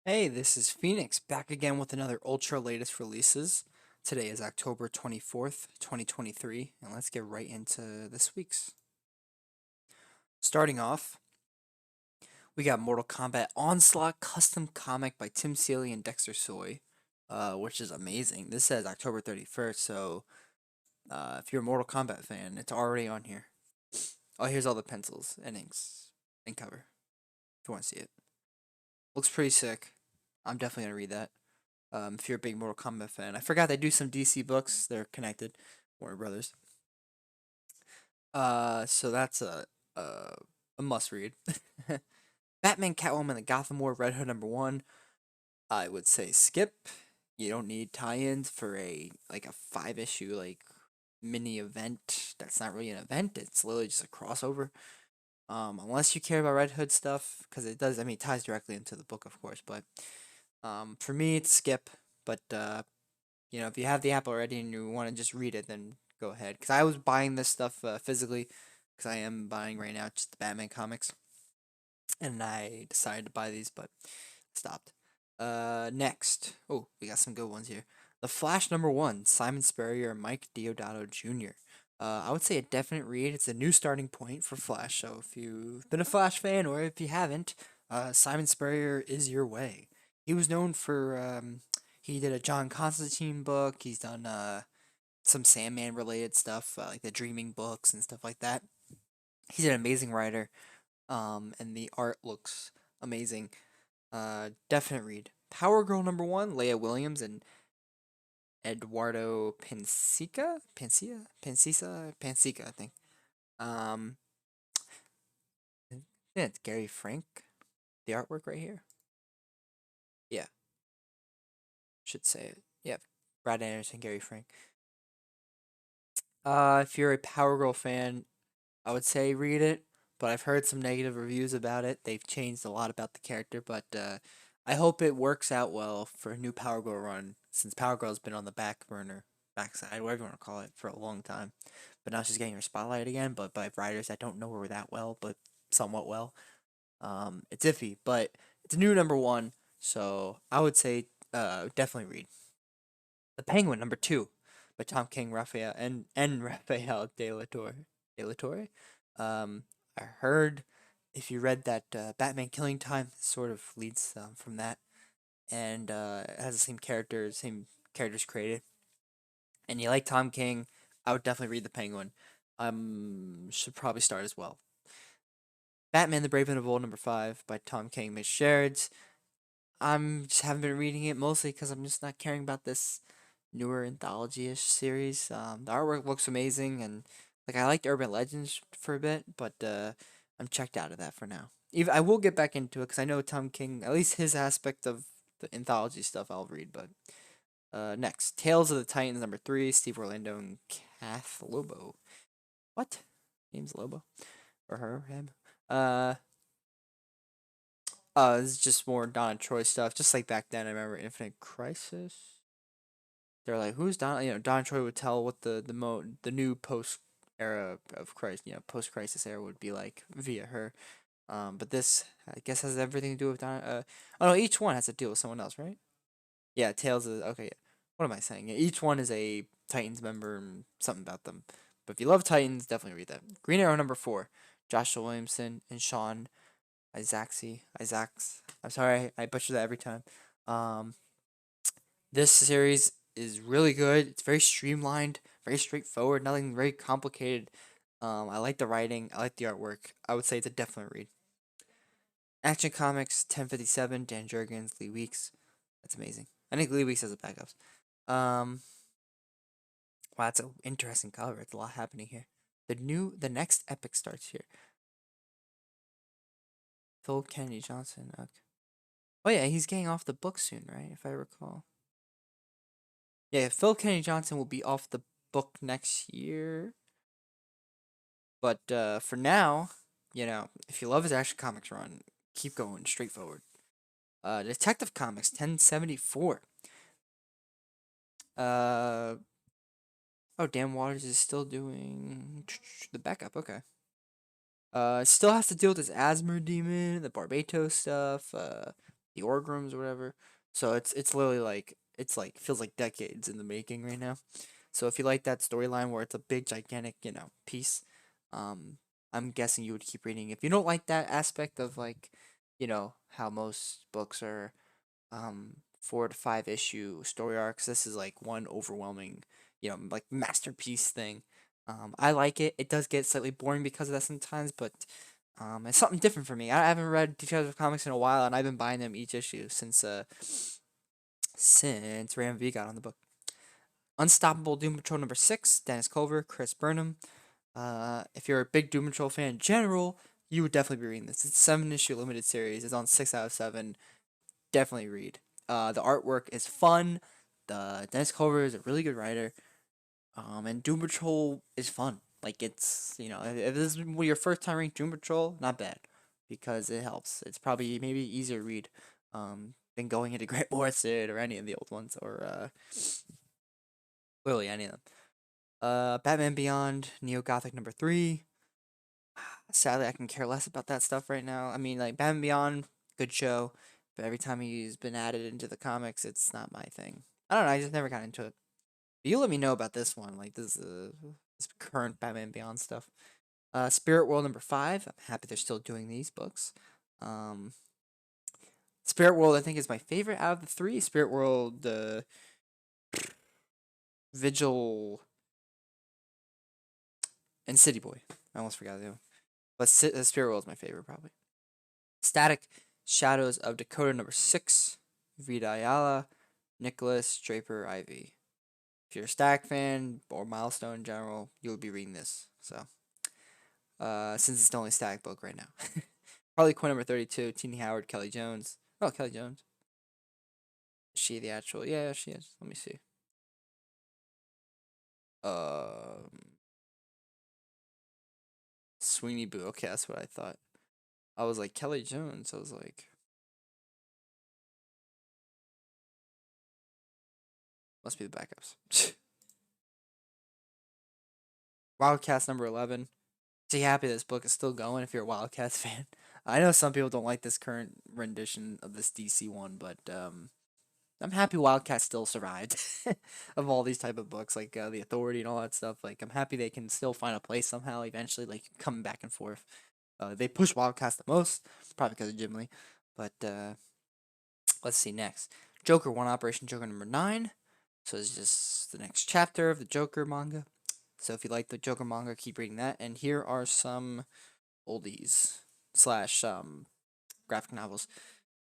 Hey, this is Phoenix back again with another ultra latest releases. Today is October 24th, 2023, and let's get right into this week's. Starting off, we got Mortal Kombat Onslaught custom comic by Tim Seeley and Dexter Soy, which is amazing. This says October 31st, so if you're a Mortal Kombat fan, it's already on here. Oh, here's all the pencils and inks and cover if you want to see it. Looks pretty sick. I'm definitely going to read that. If you're a big Mortal Kombat fan. I forgot they do some DC books. They're connected, Warner Brothers. So that's a must read. Batman, Catwoman, the Gotham War, Red Hood #1. I would say skip. You don't need tie-ins for a 5 issue mini event. That's not really an event. It's literally just a crossover. Unless you care about Red Hood stuff, because it does. I mean, it ties directly into the book, of course. But for me, it's skip. But if you have the app already and you want to just read it, then go ahead. Because I was buying this stuff physically, because I am buying right now just the Batman comics, and I decided to buy these, but stopped. Next, oh, we got some good ones here. The Flash #1, Simon Spurrier and Mike Deodato Jr. I would say a definite read. It's a new starting point for Flash. So if you've been a Flash fan or if you haven't, Simon Spurrier is your way. He was known for he did a John Constantine book. He's done some Sandman related stuff, like the Dreaming books and stuff like that. He's an amazing writer, and the art looks amazing. Definite read. Power Girl #1, Leah Williams and Eduardo Pancisa, I think. Um, yeah, it's Gary Frank. The artwork right here. Yeah, should say it. Yeah, Brad Anderson, Gary Frank. If you're a Power Girl fan, I would say read it, but I've heard some negative reviews about it. They've changed a lot about the character, but I hope it works out well for a new Power Girl run, since Power Girl's been on the back burner, backside, whatever you want to call it, for a long time. But now she's getting her spotlight again, but by writers that don't know her that well, but somewhat well. It's iffy, but it's a new #1, so I would say definitely read. The Penguin #2 by Tom King, Raphael and Raphael De La Torre. I heard if you read that Batman Killing Time, sort of leads from that, and it has the same characters created. And you like Tom King, I would definitely read The Penguin. Should probably start as well. Batman: The Brave and the Bold #5 by Tom King, Mitch Sherrod. I'm just haven't been reading it mostly because I'm just not caring about this newer anthology-ish series. The artwork looks amazing, and I liked Urban Legends for a bit, but I'm checked out of that for now. Even I will get back into it because I know Tom King, at least his aspect of the anthology stuff, I'll read. But next, Tales of the Titans #3, Steve Orlando and Kath Lobo. What? Name's Lobo or her him? Uh, this is just more Donna Troy stuff, just like back then. I remember Infinite Crisis. They're like, who's Don? Don Troy would tell what the new post era of Christ, post crisis era would be like via her. But this I guess has everything to do with Don. Oh no, each one has to deal with someone else, right? Yeah, Tales of okay. What am I saying? Yeah, each one is a Titans member and something about them. But if you love Titans, definitely read that. Green Arrow #4, Joshua Williamson and Sean Isaacs. I'm sorry, I butcher that every time. Um, this series is really good. It's very streamlined, very straightforward, nothing very complicated. I like the writing, I like the artwork. I would say it's a definite read. Action Comics 1057, Dan Jurgens, Lee Weeks. That's amazing. I think Lee Weeks has the backups. Um, wow, that's an interesting cover. It's a lot happening here. The next epic starts here. Phil Kennedy Johnson. Okay. Oh yeah, he's getting off the book soon, right? If I recall. Yeah, Phil Kennedy Johnson will be off the book next year. But for now, if you love his Action Comics run, keep going straight forward. Detective Comics 1074. Uh oh, Dan Waters is still doing the backup. Okay. Still has to deal with his asthma demon, the Barbatos stuff. the org rooms or whatever. So it's literally like it's like feels like decades in the making right now. So if you like that storyline where it's a big gigantic, piece, um I'm guessing you would keep reading. If you don't like that aspect of like, how most books are 4 to 5 issue story arcs, this is like one overwhelming, like masterpiece thing. I like it. It does get slightly boring because of that sometimes, but it's something different for me. I haven't read Detective Comics in a while, and I've been buying them each issue since Ram V got on the book. Unstoppable Doom Patrol #6, Dennis Culver, Chris Burnham. If you're a big Doom Patrol fan in general, you would definitely be reading this. It's a 7 issue limited series. It's on 6 out of 7. Definitely read. The artwork is fun. The Dennis Culver is a really good writer. And Doom Patrol is fun. Like it's if this is your first time reading Doom Patrol, not bad, because it helps. It's probably maybe easier to read, than going into Grant Morrison or any of the old ones, or literally any of them. Batman Beyond, Neo Gothic #3. Sadly, I can care less about that stuff right now. I mean, like Batman Beyond, good show, but every time he's been added into the comics, it's not my thing. I don't know. I just never got into it. But you let me know about this one, like this current Batman Beyond stuff. Spirit World #5. I'm happy they're still doing these books. Um, Spirit World, I think, is my favorite out of the three. Spirit World, Vigil, and City Boy. I almost forgot the other. But Spirit World is my favorite, probably. Static Shadows of Dakota #6. Vita Ayala, Nicholas Draper Ivy. If you're a Static fan or Milestone in general, you would be reading this. So, since it's the only Static book right now. Harley Quinn #32. Teeny Howard, Kelly Jones. Oh, Kelly Jones. Is she the actual? Yeah, she is. Let me see. Um, Sweeney Boo. Okay, that's what I thought. I was like Kelly Jones. I was like, must be the backups. Wildcats #11. So happy this book is still going if you're a Wildcats fan. I know some people don't like this current rendition of this DC one, but I'm happy Wildcats still survived of all these type of books, like the Authority and all that stuff. Like I'm happy they can still find a place somehow eventually, like coming back and forth. They push Wildcats the most, probably because of Jim Lee. But let's see next. Joker 1, Operation Joker #9. So it's just the next chapter of the Joker manga. So if you like the Joker manga, keep reading that. And here are some oldies slash graphic novels.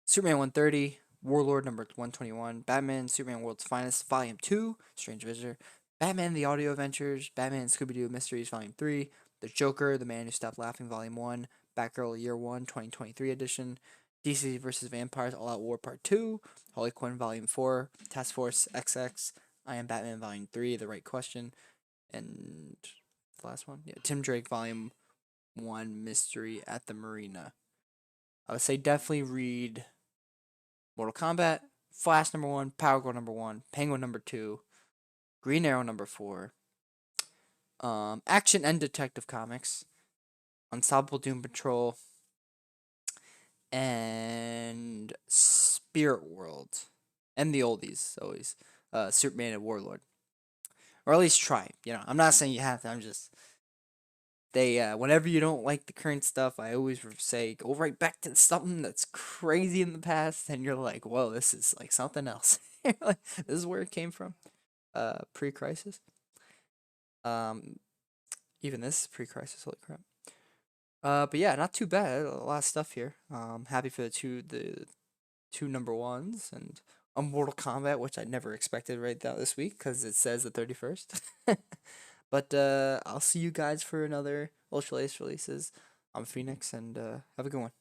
Superman 130, Warlord #121, Batman Superman World's Finest Volume 2, Strange Visitor, Batman The Audio Adventures, Batman Scooby Doo Mysteries Volume 3, The Joker, The Man Who Stopped Laughing Volume 1, Batgirl Year 1 2023 edition, DC vs. Vampires All Out War Part 2, Harley Quinn Volume 4, Task Force XX, I Am Batman Volume 3, The Right Question, and the last one, yeah, Tim Drake Volume 1, Mystery at the Marina. I would say definitely read Mortal Kombat, Flash #1, Power Girl #1, Penguin #2, Green Arrow #4, Action and Detective Comics, Unstoppable Doom Patrol, and Spirit World, and the oldies always, Superman and Warlord, or at least try. I'm not saying you have to. I'm just whenever you don't like the current stuff, I always say go right back to something that's crazy in the past, and you're like, whoa, this is like something else. This is where it came from. Pre-crisis. Um, even this is pre-crisis. Holy crap. But yeah, not too bad. A lot of stuff here. Happy for the two #1s and a Mortal Kombat, which I never expected right now this week because it says the 31st. But I'll see you guys for another Ultra Ace releases. I'm Phoenix, and have a good one.